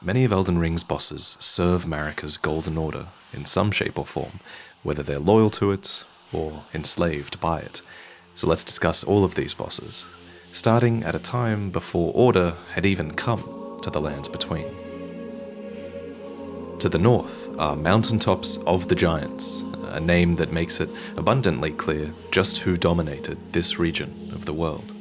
Many of Elden Ring's bosses serve Marika's Golden Order in some shape or form, whether they're loyal to it or enslaved by it. So let's discuss all of these bosses, starting at a time before Order had even come to the Lands Between. To the north are Mountaintops of the Giants, a name that makes it abundantly clear just who dominated this region of the world.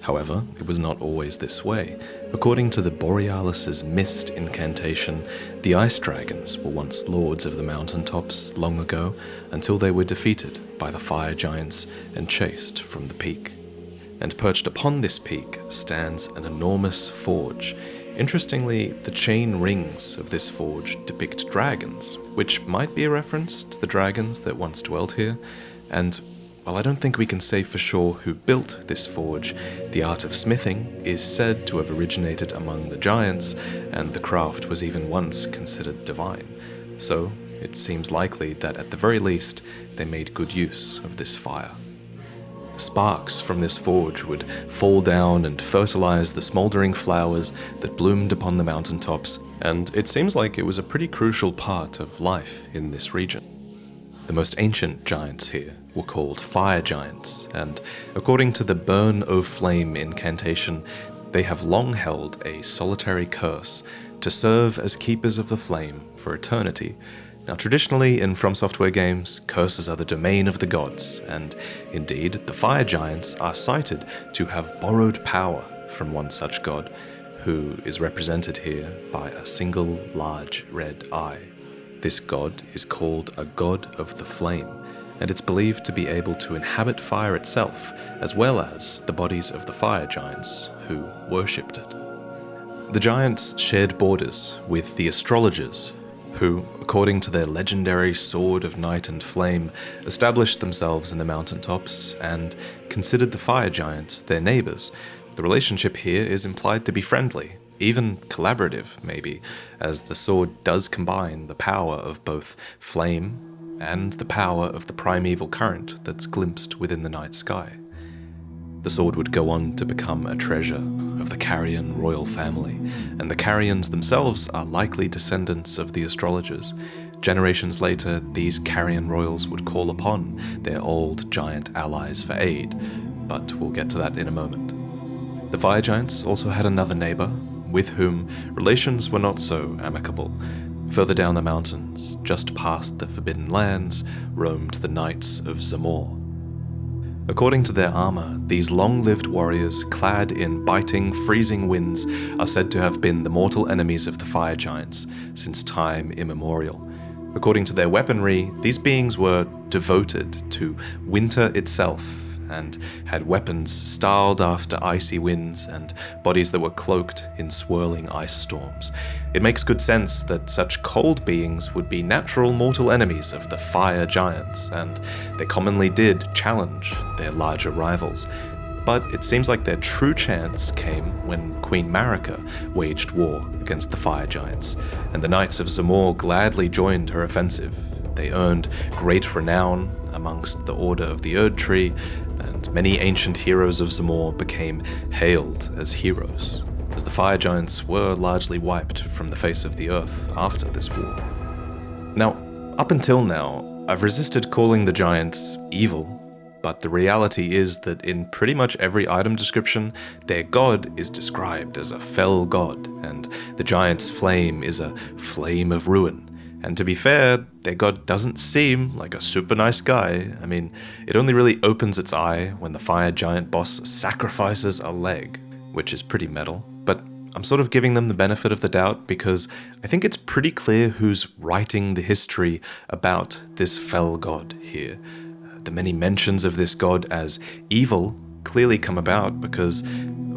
However, it was not always this way. According to the Borealis' Mist incantation, the Ice Dragons were once lords of the mountaintops long ago, until they were defeated by the Fire Giants and chased from the peak. And perched upon this peak stands an enormous forge. Interestingly, the chain rings of this forge depict dragons, which might be a reference to the dragons that once dwelt here, and while I don't think we can say for sure who built this forge, the art of smithing is said to have originated among the giants, and the craft was even once considered divine. So, it seems likely that at the very least, they made good use of this fire. Sparks from this forge would fall down and fertilize the smoldering flowers that bloomed upon the mountaintops, and it seems like it was a pretty crucial part of life in this region. The most ancient giants here were called Fire Giants, and according to the Burn O' Flame incantation, they have long held a solitary curse to serve as keepers of the flame for eternity. Now, traditionally in From Software games, curses are the domain of the gods, and indeed, the Fire Giants are cited to have borrowed power from one such god, who is represented here by a single large red eye. This god is called a god of the flame, and it's believed to be able to inhabit fire itself, as well as the bodies of the Fire Giants who worshipped it. The giants shared borders with the astrologers, who, according to their legendary Sword of Night and Flame, established themselves in the mountaintops and considered the Fire Giants their neighbors. The relationship here is implied to be friendly, even collaborative, maybe, as the sword does combine the power of both flame and the power of the primeval current that's glimpsed within the night sky. The sword would go on to become a treasure of the Carrion royal family, and the Carrions themselves are likely descendants of the astrologers. Generations later, these Carrion royals would call upon their old giant allies for aid, but we'll get to that in a moment. The Fire Giants also had another neighbor, with whom relations were not so amicable. Further down the mountains, just past the Forbidden Lands, roamed the Knights of Zamor. According to their armor, these long-lived warriors, clad in biting, freezing winds, are said to have been the mortal enemies of the Fire Giants since time immemorial. According to their weaponry, these beings were devoted to winter itself, and had weapons styled after icy winds and bodies that were cloaked in swirling ice storms. It makes good sense that such cold beings would be natural mortal enemies of the Fire Giants, and they commonly did challenge their larger rivals. But it seems like their true chance came when Queen Marika waged war against the Fire Giants, and the Knights of Zamor gladly joined her offensive. They earned great renown amongst the Order of the Erdtree, and many ancient heroes of Zamor became hailed as heroes, as the Fire Giants were largely wiped from the face of the earth after this war. Now, up until now, I've resisted calling the Giants evil, but the reality is that in pretty much every item description, their god is described as a fell god, and the Giants' flame is a flame of ruin. And to be fair, their god doesn't seem like a super nice guy. I mean, it only really opens its eye when the Fire Giant boss sacrifices a leg, which is pretty metal. But I'm sort of giving them the benefit of the doubt because I think it's pretty clear who's writing the history about this fell god here. The many mentions of this god as evil clearly come about because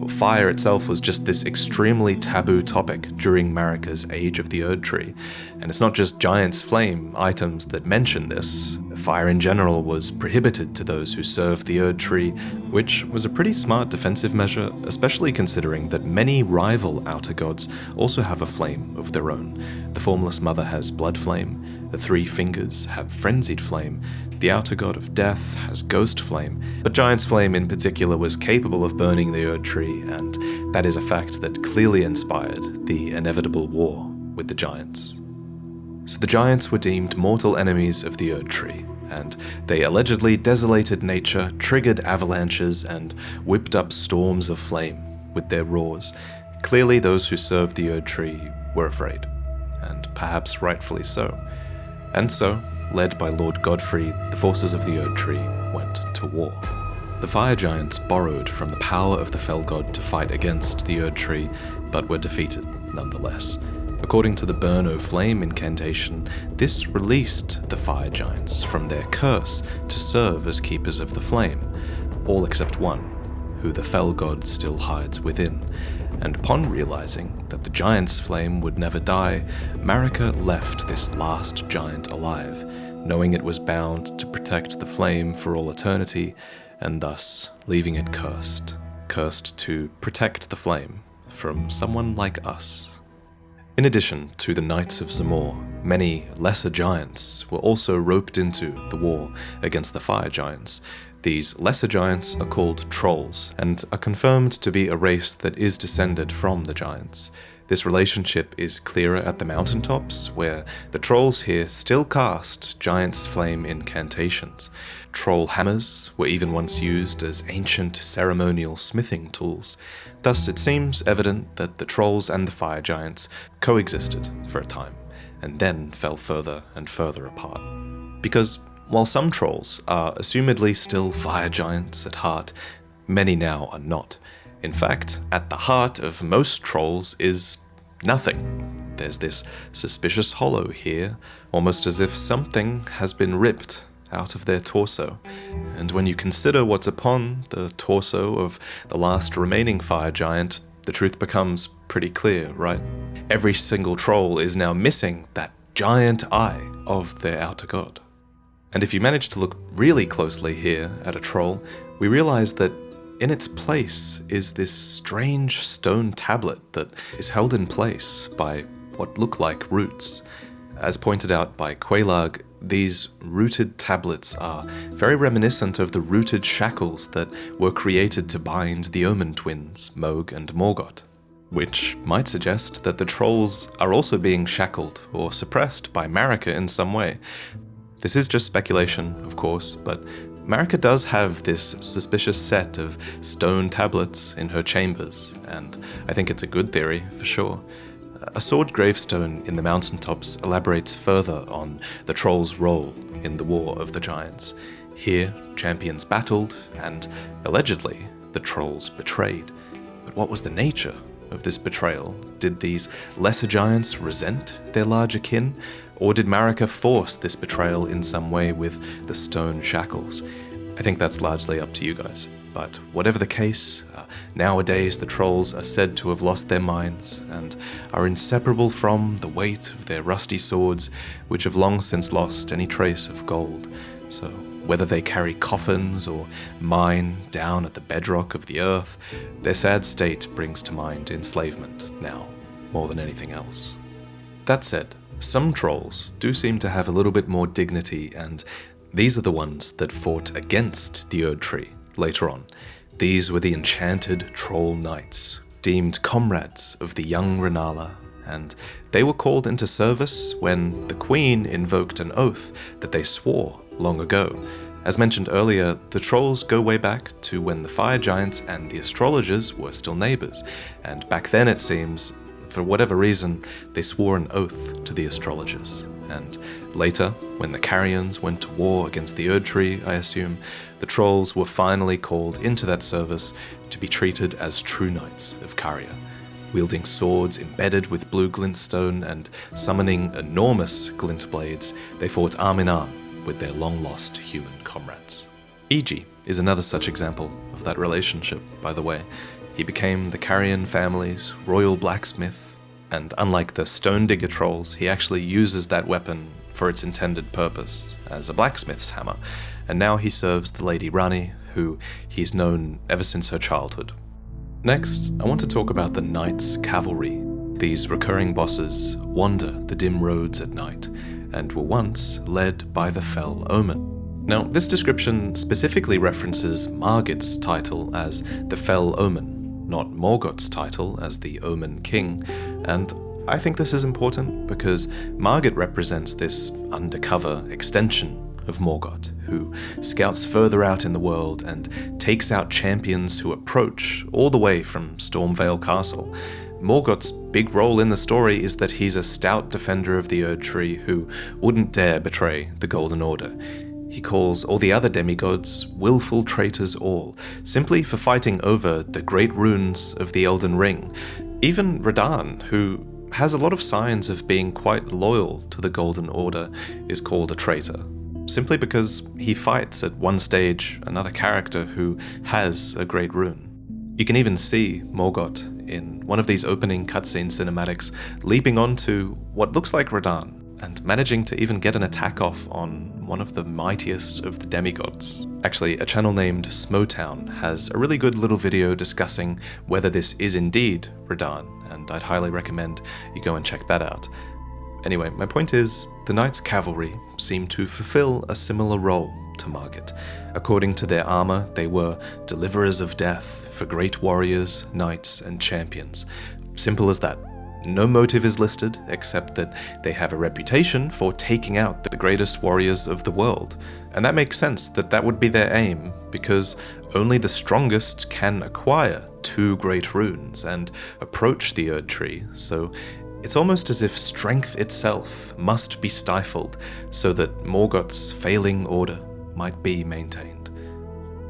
fire itself was just this extremely taboo topic during Marika's Age of the Erdtree. And it's not just Giant's Flame items that mention this. Fire in general was prohibited to those who served the Erdtree, which was a pretty smart defensive measure, especially considering that many rival outer gods also have a flame of their own. The Formless Mother has Blood Flame, the Three Fingers have Frenzied Flame, the outer god of Death has Ghost Flame, but Giant's Flame in particular was capable of burning the Erdtree, and that is a fact that clearly inspired the inevitable war with the Giants. So the Giants were deemed mortal enemies of the Erdtree, and they allegedly desolated nature, triggered avalanches, and whipped up storms of flame with their roars. Clearly those who served the Erdtree were afraid, and perhaps rightfully so. And so, led by Lord Godfrey, the forces of the Erdtree went to war. The Fire Giants borrowed from the power of the Fell God to fight against the Erdtree, but were defeated nonetheless. According to the Burn O' Flame incantation, this released the Fire Giants from their curse to serve as keepers of the flame, all except one, who the Fell God still hides within. And upon realizing that the Giant's flame would never die, Marika left this last giant alive, knowing it was bound to protect the flame for all eternity, and thus leaving it cursed to protect the flame from someone like us. In addition to the Knights of Zamor, many lesser giants were also roped into the war against the Fire Giants. These lesser giants are called Trolls, and are confirmed to be a race that is descended from the Giants. This relationship is clearer at the mountaintops, where the Trolls here still cast Giant's Flame incantations. Troll hammers were even once used as ancient ceremonial smithing tools. Thus it seems evident that the Trolls and the Fire Giants coexisted for a time, and then fell further and further apart. Because while some Trolls are assumedly still Fire Giants at heart, many now are not. In fact, at the heart of most Trolls is nothing. There's this suspicious hollow here, almost as if something has been ripped out of their torso. And when you consider what's upon the torso of the last remaining Fire Giant, the truth becomes pretty clear, right? Every single Troll is now missing that giant eye of their outer god. And if you manage to look really closely here at a Troll, we realize that in its place is this strange stone tablet that is held in place by what look like roots. As pointed out by Quelaag, these rooted tablets are very reminiscent of the rooted shackles that were created to bind the Omen twins, Mohg and Morgoth, which might suggest that the Trolls are also being shackled or suppressed by Marika in some way. This is just speculation, of course, but Marika does have this suspicious set of stone tablets in her chambers, and I think it's a good theory, for sure. A sword gravestone in the mountaintops elaborates further on the Trolls' role in the War of the Giants. Here, champions battled, and allegedly, the Trolls betrayed. But what was the nature of this betrayal? Did these lesser giants resent their larger kin? Or did Marika force this betrayal in some way with the stone shackles? I think that's largely up to you guys. But whatever the case, nowadays the Trolls are said to have lost their minds and are inseparable from the weight of their rusty swords, which have long since lost any trace of gold. So whether they carry coffins or mine down at the bedrock of the earth, their sad state brings to mind enslavement now, more than anything else. That said, some Trolls do seem to have a little bit more dignity, and these are the ones that fought against the Erdtree later on. These were the enchanted Troll Knights, deemed comrades of the young Renala, and they were called into service when the Queen invoked an oath that they swore long ago. As mentioned earlier, the Trolls go way back to when the Fire Giants and the Astrologers were still neighbors, and back then it seems, for whatever reason, they swore an oath to the Astrologers. And later, when the Carians went to war against the Erdtree, I assume, the Trolls were finally called into that service to be treated as true knights of Caria, wielding swords embedded with blue glintstone and summoning enormous glint blades. They fought arm in arm with their long-lost human comrades. Iji is another such example of that relationship, by the way. He became the Carian family's royal blacksmith, and unlike the Stonedigger Trolls, he actually uses that weapon for its intended purpose as a blacksmith's hammer, and now he serves the Lady Rani, who he's known ever since her childhood. Next, I want to talk about the Knights' Cavalry. These recurring bosses wander the dim roads at night, and were once led by the Fell Omen. Now, this description specifically references Margit's title as the Fell Omen, not Morgoth's title as the Omen King, and I think this is important because Margit represents this undercover extension of Morgoth, who scouts further out in the world and takes out champions who approach all the way from Stormvale Castle. Morgoth's big role in the story is that he's a stout defender of the Erdtree who wouldn't dare betray the Golden Order. He calls all the other demigods willful traitors all, simply for fighting over the great runes of the Elden Ring. Even Radahn, who has a lot of signs of being quite loyal to the Golden Order, is called a traitor, simply because he fights at one stage another character who has a great rune. You can even see Morgoth in one of these opening cutscene cinematics leaping onto what looks like Radahn, and managing to even get an attack off on one of the mightiest of the demigods. Actually, a channel named Smotown has a really good little video discussing whether this is indeed Radahn, and I'd highly recommend you go and check that out. Anyway, my point is, the Knights' Cavalry seem to fulfill a similar role to Margit. According to their armor, they were deliverers of death for great warriors, knights, and champions. Simple as that. No motive is listed, except that they have a reputation for taking out the greatest warriors of the world. And that makes sense that that would be their aim, because only the strongest can acquire 2 great runes and approach the Erdtree, so it's almost as if strength itself must be stifled so that Morgoth's failing order might be maintained.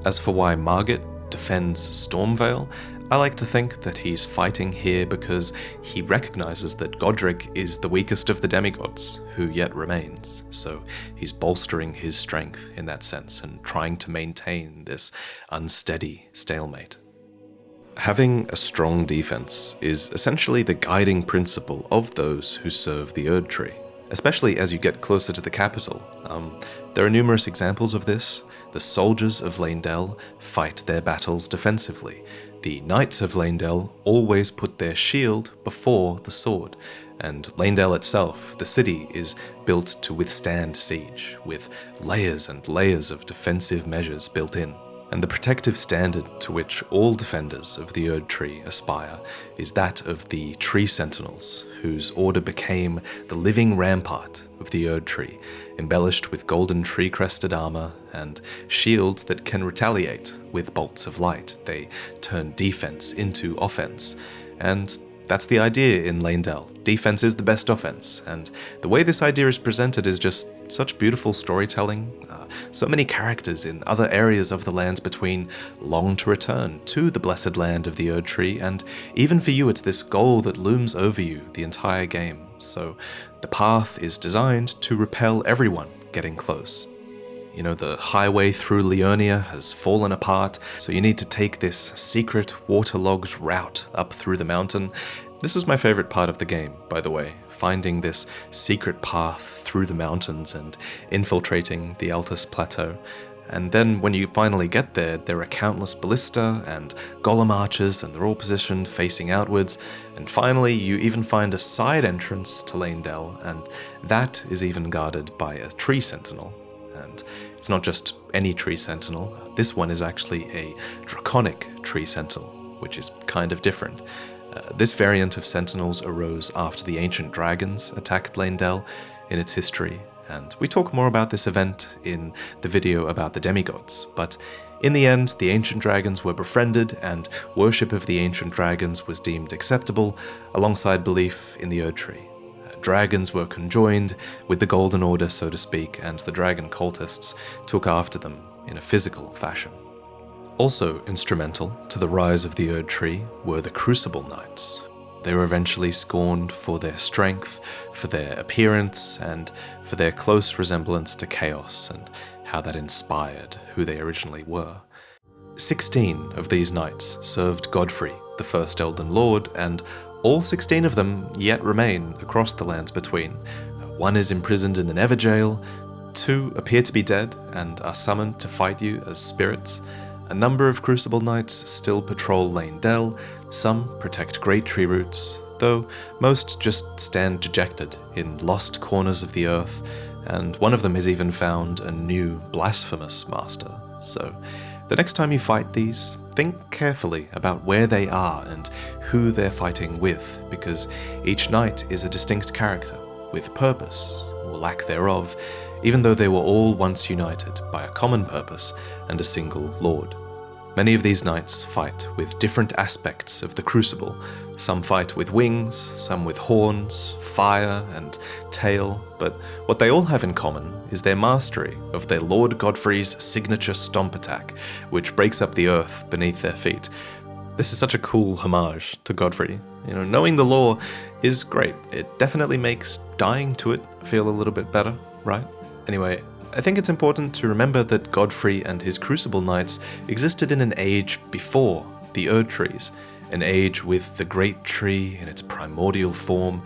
As for why Margit defends Stormvale, I like to think that he's fighting here because he recognizes that Godric is the weakest of the demigods, who yet remains, so he's bolstering his strength in that sense and trying to maintain this unsteady stalemate. Having a strong defense is essentially the guiding principle of those who serve the Erdtree, especially as you get closer to the capital. There are numerous examples of this. The soldiers of Leyndell fight their battles defensively. The knights of Leyndell always put their shield before the sword, and Leyndell itself, the city, is built to withstand siege, with layers and layers of defensive measures built in. And the protective standard to which all defenders of the Erdtree aspire is that of the Tree Sentinels, whose order became the living rampart of the Erdtree, embellished with golden tree-crested armor and shields that can retaliate with bolts of light. They turn defense into offense, and that's the idea in Leyndell. Defense is the best offense, and the way this idea is presented is just such beautiful storytelling. So many characters in other areas of the Lands Between long to return to the blessed land of the Erdtree, and even for you it's this goal that looms over you the entire game. So the path is designed to repel everyone getting close. You know, the highway through Leonia has fallen apart, so you need to take this secret, waterlogged route up through the mountain. This was my favorite part of the game, by the way, finding this secret path through the mountains and infiltrating the Altus Plateau. And then when you finally get there, there are countless ballista and golem archers, and they're all positioned facing outwards. And finally, you even find a side entrance to Leyndell, and that is even guarded by a tree sentinel. And it's not just any tree sentinel. This one is actually a draconic tree sentinel, which is kind of different. This variant of sentinels arose after the ancient dragons attacked Leyndell in its history, and we talk more about this event in the video about the demigods. But in the end, the ancient dragons were befriended, and worship of the ancient dragons was deemed acceptable alongside belief in the Erdtree. Dragons were conjoined with the Golden Order, so to speak, and the dragon cultists took after them in a physical fashion. Also instrumental to the rise of the Erdtree were the Crucible Knights. They were eventually scorned for their strength, for their appearance, and for their close resemblance to Chaos, and how that inspired who they originally were. 16 of these knights served Godfrey, the first Elden Lord, and all 16 of them yet remain across the Lands Between. One is imprisoned in an Everjail, 2 appear to be dead and are summoned to fight you as spirits. A number of Crucible Knights still patrol Lane Dell, some protect great tree roots, though most just stand dejected in lost corners of the earth, and one of them has even found a new blasphemous master. So, the next time you fight these, think carefully about where they are and who they're fighting with, because each knight is a distinct character, with purpose, or lack thereof, even though they were all once united by a common purpose and a single lord. Many of these knights fight with different aspects of the Crucible. Some fight with wings, some with horns, fire, and tail, but what they all have in common is their mastery of their Lord Godfrey's signature stomp attack, which breaks up the earth beneath their feet. This is such a cool homage to Godfrey. Knowing the lore is great. It definitely makes dying to it feel a little bit better, right? Anyway, I think it's important to remember that Godfrey and his Crucible Knights existed in an age before the Erdtrees, an age with the Great Tree in its primordial form,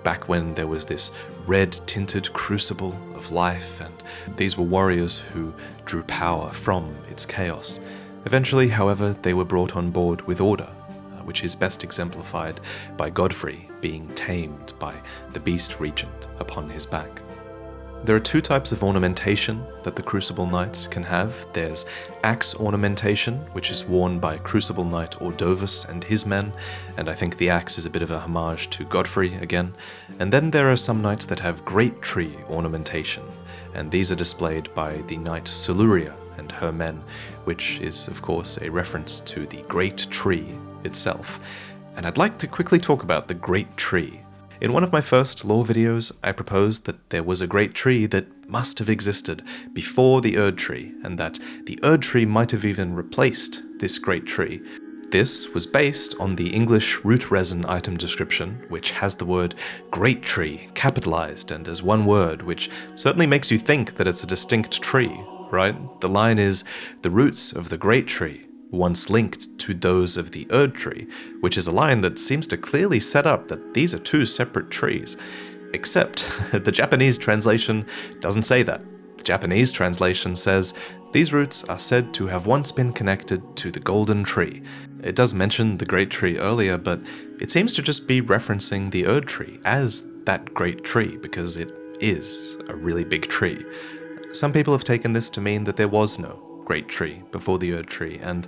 back when there was this red-tinted crucible of life, and these were warriors who drew power from its chaos. Eventually, however, they were brought on board with order, which is best exemplified by Godfrey being tamed by the Beast Regent upon his back. There are 2 types of ornamentation that the Crucible Knights can have. There's axe ornamentation, which is worn by Crucible Knight Ordovus and his men, and I think the axe is a bit of a homage to Godfrey again. And then there are some knights that have great tree ornamentation, and these are displayed by the knight Soluria and her men, which is of course a reference to the Great Tree itself. And I'd like to quickly talk about the Great Tree. In one of my first lore videos, I proposed that there was a great tree that must have existed before the Erdtree, and that the Erdtree might have even replaced this great tree. This was based on the English root resin item description, which has the word Great Tree capitalized and as one word, which certainly makes you think that it's a distinct tree, right? The line is, "The roots of the Great Tree once linked to those of the Erdtree," which is a line that seems to clearly set up that these are 2 separate trees. Except the Japanese translation doesn't say that. The Japanese translation says, "These roots are said to have once been connected to the Golden Tree." It does mention the Great Tree earlier, but it seems to just be referencing the Erdtree as that great tree, because it is a really big tree. Some people have taken this to mean that there was no Great Tree before the Erdtree, and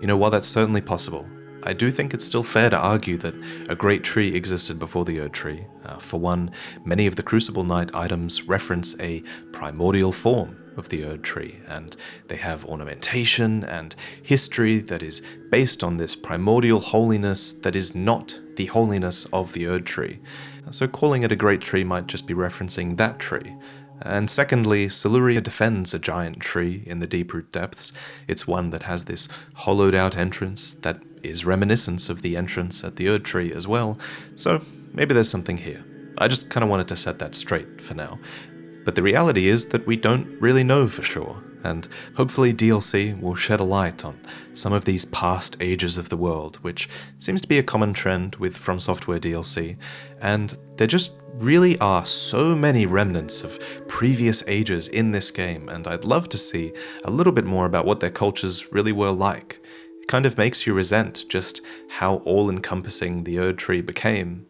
while that's certainly possible, I do think it's still fair to argue that a Great Tree existed before the Erdtree. For one, many of the Crucible Knight items reference a primordial form of the Erdtree, and they have ornamentation and history that is based on this primordial holiness that is not the holiness of the Erdtree. So calling it a Great Tree might just be referencing that tree. And secondly, Soluria defends a giant tree in the Deeproot Depths. It's one that has this hollowed out entrance that is reminiscent of the entrance at the Erdtree as well, so maybe there's something here. I just kind of wanted to set that straight for now. But the reality is that we don't really know for sure, and hopefully DLC will shed a light on some of these past ages of the world, which seems to be a common trend with From Software DLC, and there just really are so many remnants of previous ages in this game, and I'd love to see a little bit more about what their cultures really were like. It kind of makes you resent just how all-encompassing the Erdtree became.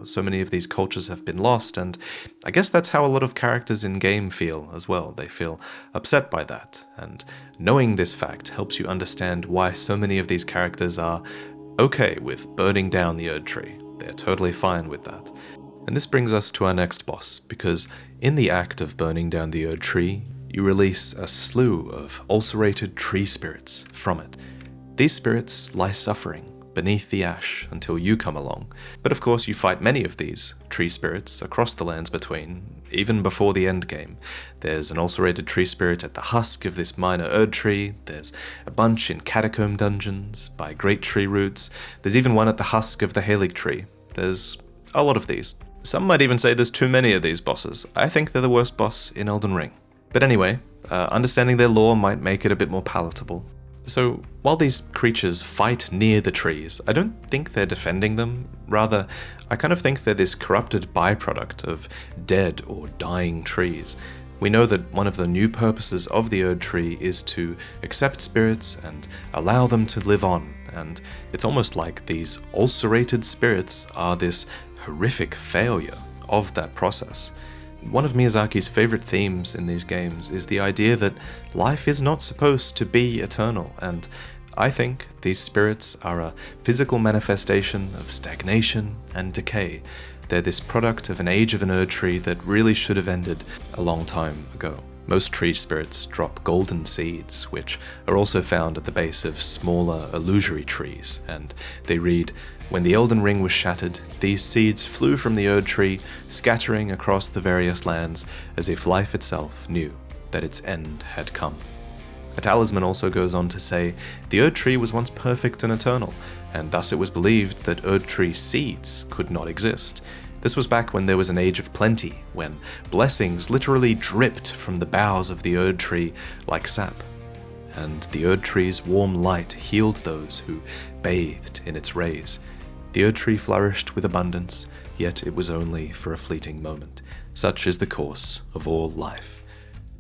So many of these cultures have been lost, and I guess that's how a lot of characters in-game feel as well. They feel upset by that, and knowing this fact helps you understand why so many of these characters are okay with burning down the Erdtree. They're totally fine with that. And this brings us to our next boss, because in the act of burning down the Erdtree, you release a slew of ulcerated tree spirits from it. These spirits lie suffering beneath the ash until you come along. But of course you fight many of these tree spirits across the lands between, even before the endgame. There's an ulcerated tree spirit at the husk of this minor Erdtree, there's a bunch in catacomb dungeons by great tree roots, there's even one at the husk of the Halig tree. There's a lot of these. Some might even say there's too many of these bosses. I think they're the worst boss in Elden Ring. But anyway, understanding their lore might make it a bit more palatable. So, while these creatures fight near the trees, I don't think they're defending them. Rather, I kind of think they're this corrupted byproduct of dead or dying trees. We know that one of the new purposes of the Erdtree is to accept spirits and allow them to live on, and it's almost like these ulcerated spirits are this horrific failure of that process. One of Miyazaki's favorite themes in these games is the idea that life is not supposed to be eternal, and I think these spirits are a physical manifestation of stagnation and decay. They're this product of an age of an Erdtree that really should have ended a long time ago. Most tree spirits drop golden seeds, which are also found at the base of smaller illusory trees, and they read, "When the Elden Ring was shattered, these seeds flew from the Erdtree, scattering across the various lands, as if life itself knew that its end had come." A talisman also goes on to say, "The Erdtree was once perfect and eternal, and thus it was believed that Erdtree seeds could not exist. This was back when there was an age of plenty, when blessings literally dripped from the boughs of the Erdtree like sap. And the Erdtree's warm light healed those who bathed in its rays. The Erdtree flourished with abundance, yet it was only for a fleeting moment. Such is the course of all life."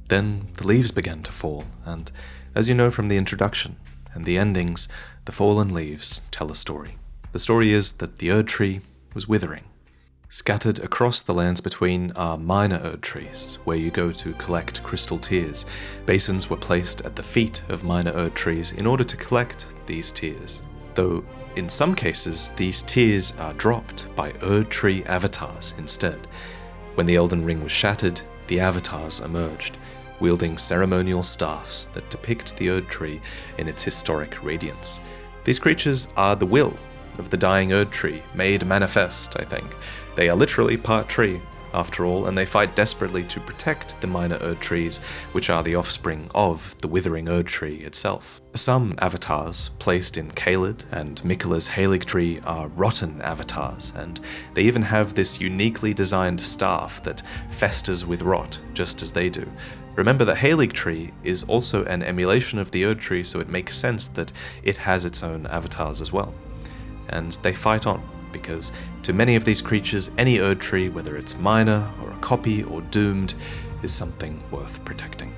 Then the leaves began to fall, and as you know from the introduction and the endings, the fallen leaves tell a story. The story is that the Erdtree was withering. Scattered across the lands between are minor Erdtrees, where you go to collect crystal tears. Basins were placed at the feet of minor Erdtrees in order to collect these tears, though in some cases these tears are dropped by Erdtree Avatars instead. When the Elden Ring was shattered, the Avatars emerged, wielding ceremonial staffs that depict the Erdtree in its historic radiance. These creatures are the will of the dying Erdtree, made manifest, I think. They are literally part tree, after all, and they fight desperately to protect the minor Erdtrees, which are the offspring of the withering Erdtree itself. Some avatars, placed in Caelid and Miquella's Haligtree, are rotten avatars, and they even have this uniquely designed staff that festers with rot, just as they do. Remember that Haligtree is also an emulation of the Erdtree, so it makes sense that it has its own avatars as well. And they fight on, because to many of these creatures, any Erdtree, whether it's minor or a copy or doomed, is something worth protecting.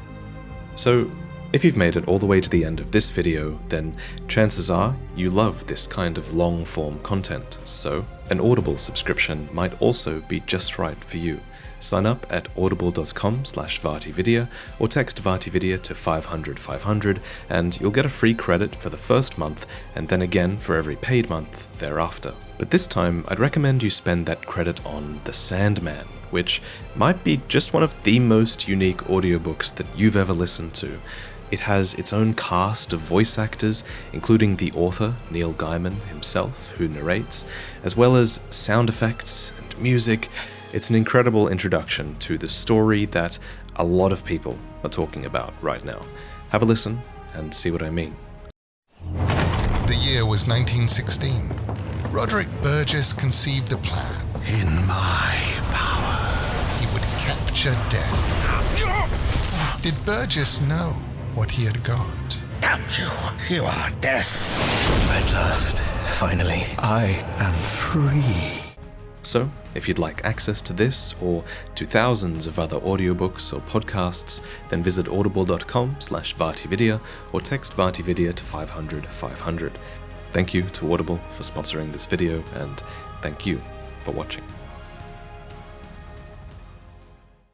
So, if you've made it all the way to the end of this video, then chances are you love this kind of long-form content, so an Audible subscription might also be just right for you. Sign up at audible.com/VartyVidya or text VartyVidya to 500 and you'll get a free credit for the first month and then again for every paid month thereafter. But this time, I'd recommend you spend that credit on The Sandman, which might be just one of the most unique audiobooks that you've ever listened to. It has its own cast of voice actors, including the author, Neil Gaiman himself, who narrates, as well as sound effects and music. It's an incredible introduction to the story that a lot of people are talking about right now. Have a listen and see what I mean. The year was 1916. Roderick Burgess conceived a plan. In my power, He would capture death. Did Burgess know what he had got? damn you, you are death. At last, finally, I am free. So, if you'd like access to this or to thousands of other audiobooks or podcasts, then visit audible.com/VartyVidya or text VartyVidya to 500. Thank you to Audible for sponsoring this video, and thank you for watching.